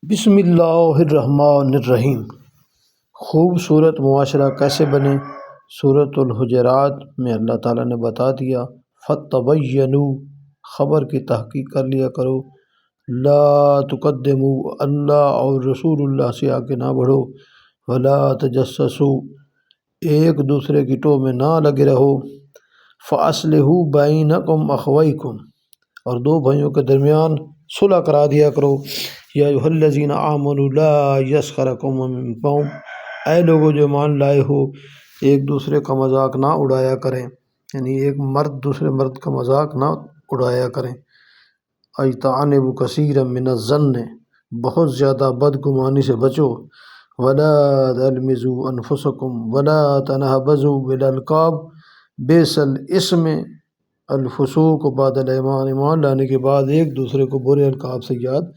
बिस्मिल्लाहिर्रहमानिर्रहीम। खूबसूरत मुआशरा कैसे बने, सूरतुल हुजरात में अल्लाह ताला ने बता दिया। फ़त्तबय्यनू, ख़बर की तहक़ीक़ कर लिया करो। ला तुक़द्दिमू, अल्लाह और रसूलुल्लाह से आगे ना बढ़ो। वला तजस्ससू, एक दूसरे की टो में ना लगे रहो। फ़अस्लिहू बैनकुम अख़वैकुम, और दो भाइयों के दरमियान सुलह करा दिया करो। या अय्युहल्लज़ीना आमनू ला यस्खर कौमुम मिन कौम, ऐ लोगो जो मान लाए हो, एक दूसरे का मजाक ना उड़ाया करें, यानी एक मर्द दूसरे मर्द का मजाक ना उड़ाया करें। अयतानिबु कसीरम मिनज़्ज़न्न, बहुत ज़्यादा बदगुमानी से बचो। वला तलमिज़ू अनफुसकुम वला तनहबज़ू बिल अलक़ाब, बेसल इसमें अल फुसूक बादल ईमान, ईमान लाने के बाद एक दूसरे को बुरे अलक़ाब से याद